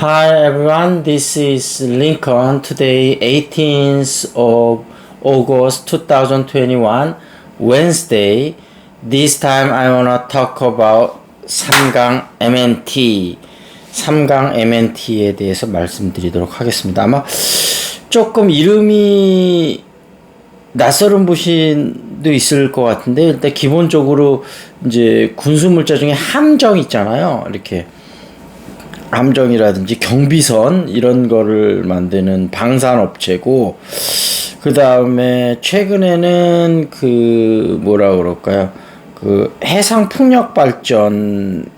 Hi everyone, this is Lincoln. Today, 18th of August 2021, Wednesday. This time I wanna talk about 삼강 MNT. 삼강 MNT에 대해서 말씀드리도록 하겠습니다. 아마 조금 이름이 낯설은 분도 있을 것 같은데, 일단 기본적으로 이제 군수물자 중에 함정 있잖아요. 이렇게. 함정이라든지 경비선 이런 거를 만드는 방산업체고, 그 다음에 최근에는 그 뭐라 그럴까요, 그 해상 풍력 발전이라든지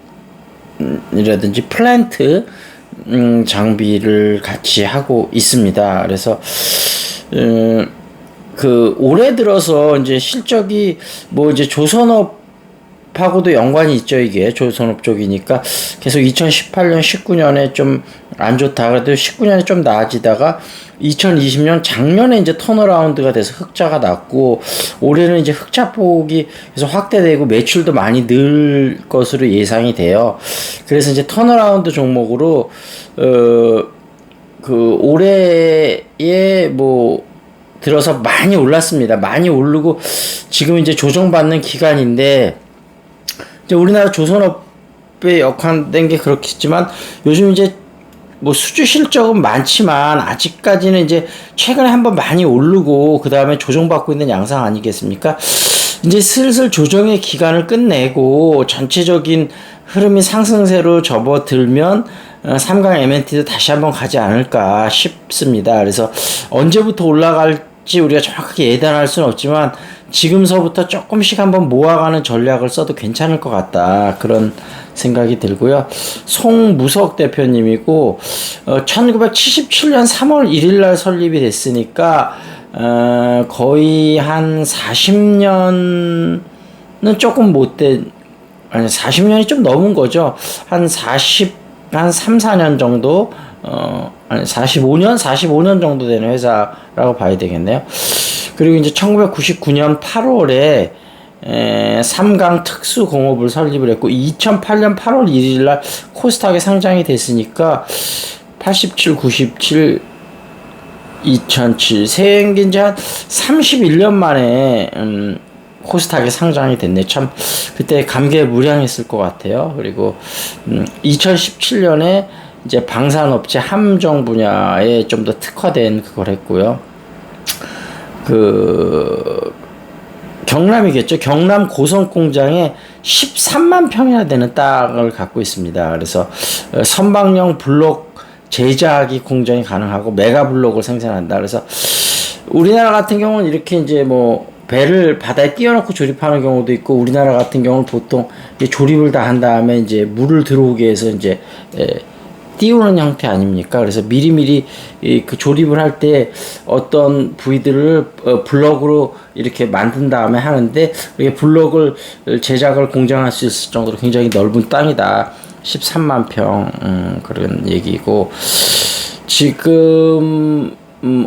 플랜트 장비를 같이 하고 있습니다. 그래서 그 올해 들어서 이제 실적이 뭐 이제 조선업하고도 연관이 있죠. 이게 조선업 쪽이니까 계속 2018년, 19년에 좀 안 좋다. 그래도 19년에 좀 나아지다가 2020년 작년에 이제 턴어라운드가 돼서 흑자가 났고, 올해는 이제 흑자폭이 계속 확대되고 매출도 많이 늘 것으로 예상이 돼요. 그래서 이제 턴어라운드 종목으로 그 올해에 뭐 들어서 많이 올랐습니다. 많이 오르고 지금 이제 조정받는 기간인데, 이제 우리나라 조선업에 역할된 게 그렇겠지만 요즘 이제 뭐 수주 실적은 많지만 아직까지는 이제 최근에 한번 많이 오르고 그 다음에 조정받고 있는 양상 아니겠습니까? 이제 슬슬 조정의 기간을 끝내고 전체적인 흐름이 상승세로 접어들면 삼강 MNT도 다시 한번 가지 않을까 싶습니다. 그래서 언제부터 올라갈지 우리가 정확하게 예단할 수는 없지만 지금서부터 조금씩 한번 모아가는 전략을 써도 괜찮을 것 같다, 그런 생각이 들고요. 송무석 대표님이고 1977년 3월 1일 날 설립이 됐으니까 거의 한 40년은 조금 못된, 아니 40년이 좀 넘은 거죠. 한 3, 4년 정도, 아니 45년 정도 되는 회사라고 봐야 되겠네요. 그리고 이제 1999년 8월에 삼강 특수공업을 설립을 했고, 2008년 8월 1일 날 코스닥에 상장이 됐으니까 87, 97, 2007 생긴 지 한 31년 만에 코스닥에 상장이 됐네. 참 그때 감개무량했을 것 같아요. 그리고 2017년에 이제 방산업체 함정 분야에 좀 더 특화된 그걸 했고요. 그 경남이겠죠. 경남 고성 공장에 13만 평이나 되는 땅을 갖고 있습니다. 그래서 선박용 블록 제작이 공정이 가능하고 메가 블록을 생산한다. 그래서 우리나라 같은 경우는 이렇게 이제 뭐 배를 바다에 띄워놓고 조립하는 경우도 있고, 우리나라 같은 경우는 보통 조립을 다 한 다음에 이제 물을 들어오게 해서 이제 띄우는 형태 아닙니까? 그래서 미리미리 그 조립을 할 때 어떤 부위들을 블럭으로 이렇게 만든 다음에 하는데, 이게 블럭을 제작을 공정할 수 있을 정도로 굉장히 넓은 땅이다. 13만 평 그런 얘기고, 지금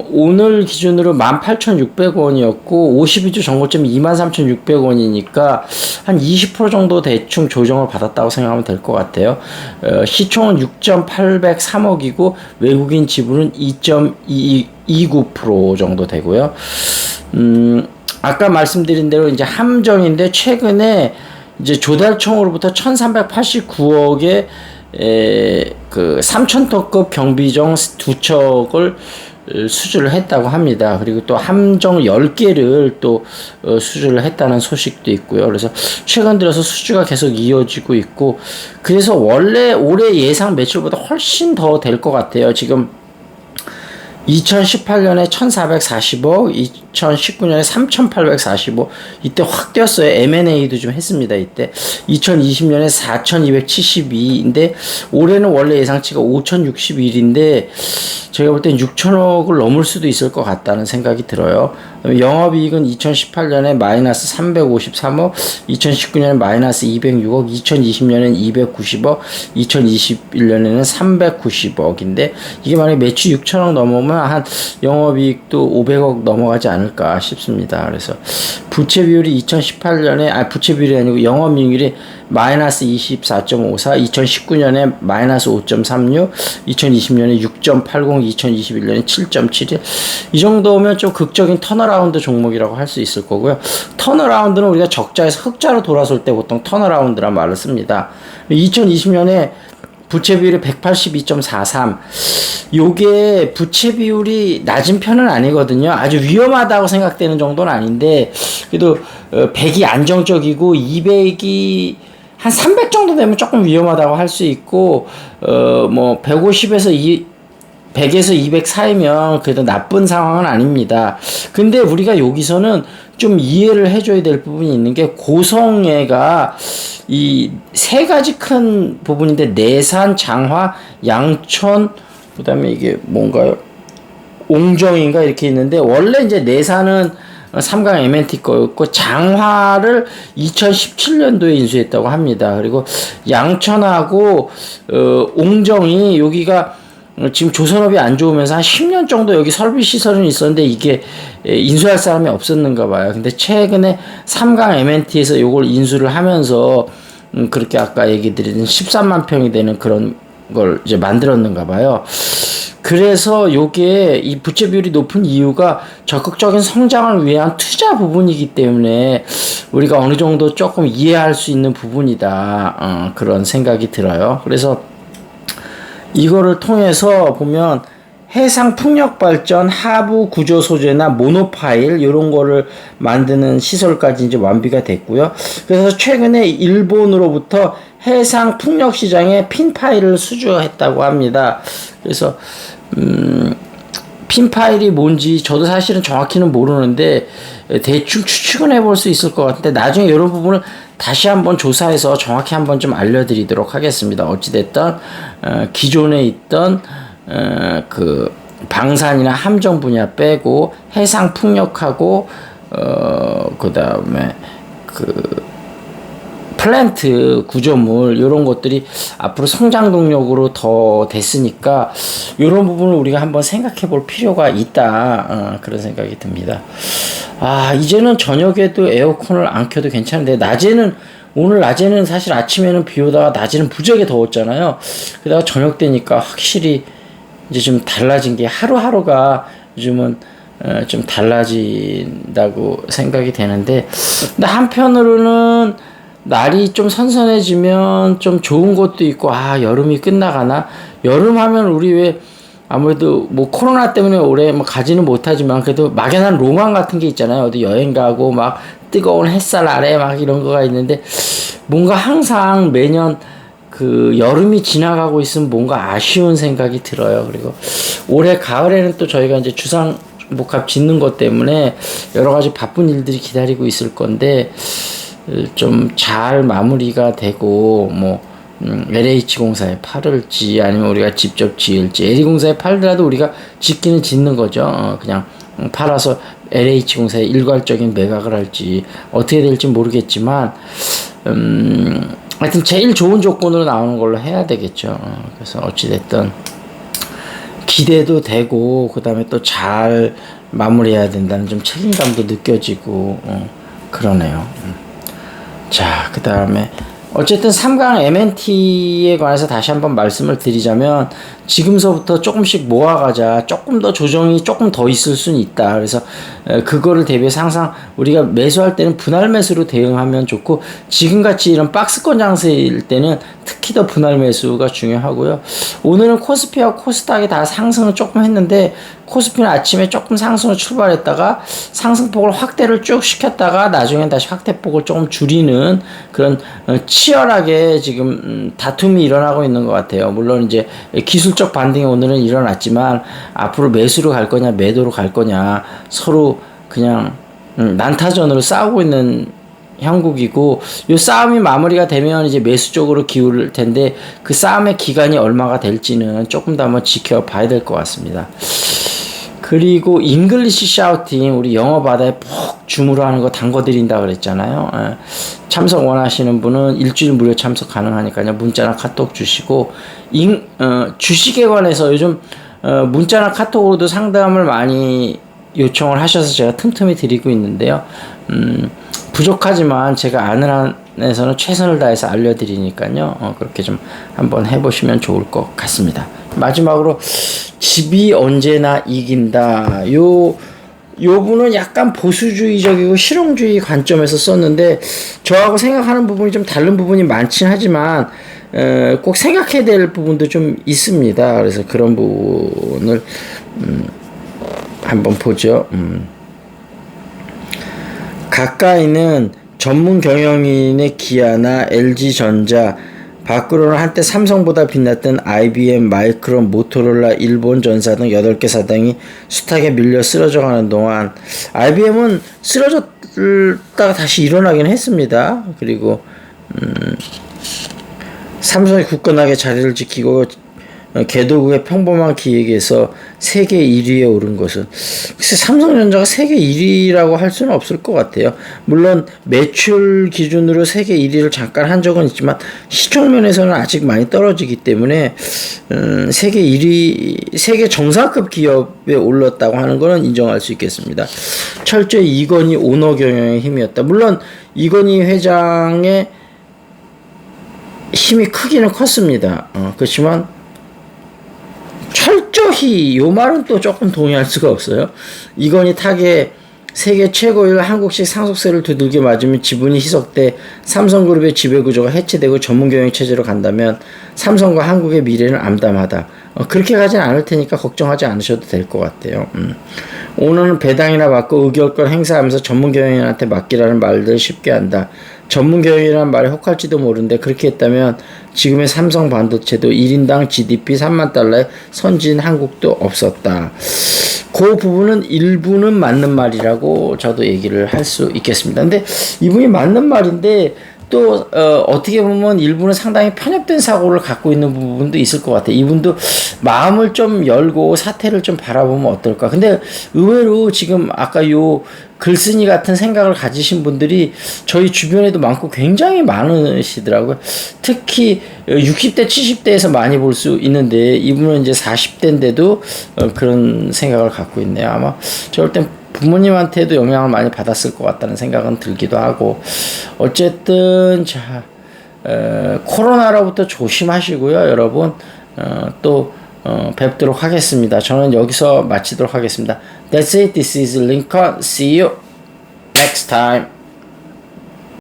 오늘 기준으로 18,600원이었고 52주 정고점이 23,600원이니까 한 20% 정도 대충 조정을 받았다고 생각하면 될 것 같아요. 시총은 6.803억이고 외국인 지분은 2.29% 정도 되고요. 아까 말씀드린 대로 이제 함정인데, 최근에 이제 조달청으로부터 1,389억의 그 3,000톤급 경비정 2척을 수주를 했다고 합니다. 그리고 또 함정 10개를 또 수주를 했다는 소식도 있고요. 그래서 최근 들어서 수주가 계속 이어지고 있고, 그래서 원래 올해 예상 매출보다 훨씬 더 될 것 같아요. 지금 2018년에 1,440억, 2019년에 3,845억, 이때 확 뛰었어요. M&A도 좀 했습니다, 이때. 2020년에 4,272인데, 올해는 원래 예상치가 5,061인데, 제가 볼 땐 6,000억을 넘을 수도 있을 것 같다는 생각이 들어요. 영업이익은 2018년에 마이너스 353억, 2019년에 마이너스 206억, 2020년에는 290억, 2021년에는 390억인데 이게 만약에 매출 6천억 넘으면 한 영업이익도 500억 넘어가지 않을까 싶습니다. 그래서 부채 비율이 2018년에 부채 비율이 아니고 영업이익률이 마이너스 24.54, 2019년에 마이너스 5.36, 2020년에 6.80, 2021년에 7.71. 이 정도면 좀 극적인 턴어라운드 종목이라고 할 수 있을 거고요. 턴어라운드는 우리가 적자에서 흑자로 돌아설 때 보통 턴어라운드란 말을 씁니다. 2020년에 부채 비율이 182.43. 요게 부채 비율이 낮은 편은 아니거든요. 아주 위험하다고 생각되는 정도는 아닌데, 그래도 100이 안정적이고 200이 한 300 정도 되면 조금 위험하다고 할 수 있고, 150에서 100에서 200 사이면 그래도 나쁜 상황은 아닙니다. 근데 우리가 여기서는 좀 이해를 해줘야 될 부분이 있는 게 고성애가 이 세 가지 큰 부분인데 내산, 장화, 양촌, 그 다음에 이게 뭔가요? 옹정인가 이렇게 있는데 원래 이제 내산은 삼강 M&T 거였고 장화를 2017년도에 인수했다고 합니다. 그리고 양천하고 옹정이 여기가 지금 조선업이 안 좋으면서 한 10년 정도 여기 설비 시설은 있었는데 이게 인수할 사람이 없었는가 봐요. 근데 최근에 삼강 M&T에서 요걸 인수를 하면서 그렇게 아까 얘기 드린 13만 평이 되는 그런 걸 이제 만들었는가 봐요. 그래서 요게 이 부채 비율이 높은 이유가 적극적인 성장을 위한 투자 부분이기 때문에 우리가 어느 정도 조금 이해할 수 있는 부분이다. 그런 생각이 들어요. 그래서 이거를 통해서 보면 해상 풍력 발전 하부 구조 소재나 모노파일 이런 거를 만드는 시설까지 이제 완비가 됐고요. 그래서 최근에 일본으로부터 해상 풍력 시장에 핀파일을 수주했다고 합니다. 그래서 핀파일이 뭔지 저도 사실은 정확히는 모르는데 대충 추측은 해볼 수 있을 것 같은데 나중에 이런 부분을 다시 한번 조사해서 정확히 한번 좀 알려드리도록 하겠습니다. 어찌됐든 기존에 있던 그 방산이나 함정 분야 빼고 해상 풍력하고 그 다음에 그 플랜트 구조물 이런 것들이 앞으로 성장 동력으로 더 됐으니까 이런 부분을 우리가 한번 생각해 볼 필요가 있다. 그런 생각이 듭니다. 이제는 저녁에도 에어컨을 안 켜도 괜찮은데 오늘 낮에는 사실 아침에는 비 오다가 낮에는 무지하게 더웠잖아요. 그러다가 저녁 되니까 확실히 이제 좀 달라진 게 하루하루가 요즘은 좀 달라진다고 생각이 되는데, 근데 한편으로는 날이 좀 선선해지면 좀 좋은 것도 있고, 여름이 끝나가나? 여름 하면 우리 왜 아무래도 뭐 코로나 때문에 올해 뭐 가지는 못하지만 그래도 막연한 로망 같은 게 있잖아요. 어디 여행 가고 막 뜨거운 햇살 아래 막 이런 거가 있는데 뭔가 항상 매년 그 여름이 지나가고 있으면 뭔가 아쉬운 생각이 들어요. 그리고 올해 가을에는 또 저희가 이제 주상복합 짓는 것 때문에 여러 가지 바쁜 일들이 기다리고 있을 건데 좀 잘 마무리가 되고 LH공사에 팔을지 아니면 우리가 직접 지을지, LH공사에 팔더라도 우리가 짓기는 짓는 거죠. 그냥 팔아서 LH공사에 일괄적인 매각을 할지 어떻게 될지 모르겠지만 하여튼 제일 좋은 조건으로 나오는 걸로 해야 되겠죠. 그래서 어찌됐든 기대도 되고 그 다음에 또 잘 마무리해야 된다는 좀 책임감도 느껴지고 그러네요. 자, 그 다음에 어쨌든 삼강 M&T에 관해서 다시 한번 말씀을 드리자면 지금서부터 조금씩 모아가자. 조금 더 조정이 조금 더 있을 수는 있다. 그래서 그거를 대비해서 항상 우리가 매수할 때는 분할 매수로 대응하면 좋고, 지금같이 이런 박스권 장세일 때는 특히 더 분할 매수가 중요하고요. 오늘은 코스피와 코스닥이 다 상승을 조금 했는데 코스피는 아침에 조금 상승을 출발했다가 상승폭을 확대를 쭉 시켰다가 나중엔 다시 확대폭을 조금 줄이는 그런 치열하게 지금 다툼이 일어나고 있는 것 같아요. 물론 이제 기술적 반등이 오늘은 일어났지만 앞으로 매수로 갈 거냐 매도로 갈 거냐 서로 그냥 난타전으로 싸우고 있는 형국이고, 이 싸움이 마무리가 되면 이제 매수 쪽으로 기울을 텐데 그 싸움의 기간이 얼마가 될지는 조금 더 한번 지켜봐야 될 것 같습니다. 그리고 잉글리시 샤우팅 우리 영어 바다에 푹 줌으로 하는 거 담궈드린다 그랬잖아요. 참석 원하시는 분은 일주일 무료 참석 가능하니까요. 문자나 카톡 주시고 주식에 관해서 요즘 문자나 카톡으로도 상담을 많이 요청을 하셔서 제가 틈틈이 드리고 있는데요. 부족하지만 제가 아는 한에서는 최선을 다해서 알려드리니까요. 그렇게 좀 한번 해보시면 좋을 것 같습니다. 마지막으로 집이 언제나 이긴다. 요 분은 약간 보수주의적이고 실용주의 관점에서 썼는데 저하고 생각하는 부분이 좀 다른 부분이 많긴 하지만 꼭 생각해야 될 부분도 좀 있습니다. 그래서 그런 부분을 한번 보죠. 가까이는 전문 경영인의 기아나 LG전자, 밖으로는 한때 삼성보다 빛났던 IBM, 마이크론, 모토로라, 일본전사 등 8개 사당이 숱하게 밀려 쓰러져가는 동안 IBM은 쓰러졌다가 다시 일어나긴 했습니다. 그리고 삼성이 굳건하게 자리를 지키고 개도국의 평범한 기획에서 세계 1위에 오른 것은 글쎄 삼성전자가 세계 1위라고 할 수는 없을 것 같아요. 물론 매출 기준으로 세계 1위를 잠깐 한 적은 있지만 시총 면에서는 아직 많이 떨어지기 때문에 세계 1위, 세계 정상급 기업에 올랐다고 하는 것은 인정할 수 있겠습니다. 철저히 이건희 오너 경영의 힘이었다. 물론 이건희 회장의 힘이 크기는 컸습니다. 그렇지만 철저히 요 말은 또 조금 동의할 수가 없어요. 이건희 탁에 세계 최고의 한국식 상속세를 두들겨 맞으면 지분이 희석돼 삼성그룹의 지배구조가 해체되고 전문경영 체제로 간다면 삼성과 한국의 미래는 암담하다. 그렇게 가진 않을 테니까 걱정하지 않으셔도 될 것 같아요. 오너는 배당이나 받고 의결권 행사하면서 전문경영인한테 맡기라는 말들 쉽게 한다. 전문경영이라는 말이 혹할지도 모르는데 그렇게 했다면 지금의 삼성 반도체도 1인당 GDP 3만 달러의 선진 한국도 없었다. 그 부분은 일부는 맞는 말이라고 저도 얘기를 할 수 있겠습니다. 근데 이분이 맞는 말인데 또 어떻게 보면 일부는 상당히 편협된 사고를 갖고 있는 부분도 있을 것 같아요. 이분도 마음을 좀 열고 사태를 좀 바라보면 어떨까. 근데 의외로 지금 아까 요 글쓴이 같은 생각을 가지신 분들이 저희 주변에도 많고 굉장히 많으시더라고요. 특히 60대, 70대에서 많이 볼 수 있는데 이분은 이제 40대인데도 그런 생각을 갖고 있네요. 아마 저럴 땐 부모님한테도 영향을 많이 받았을 것 같다는 생각은 들기도 하고 어쨌든 자 코로나로부터 조심하시고요, 여러분. 또 뵙도록 하겠습니다. 저는 여기서 마치도록 하겠습니다. That's it. This is Lincoln. See you next time.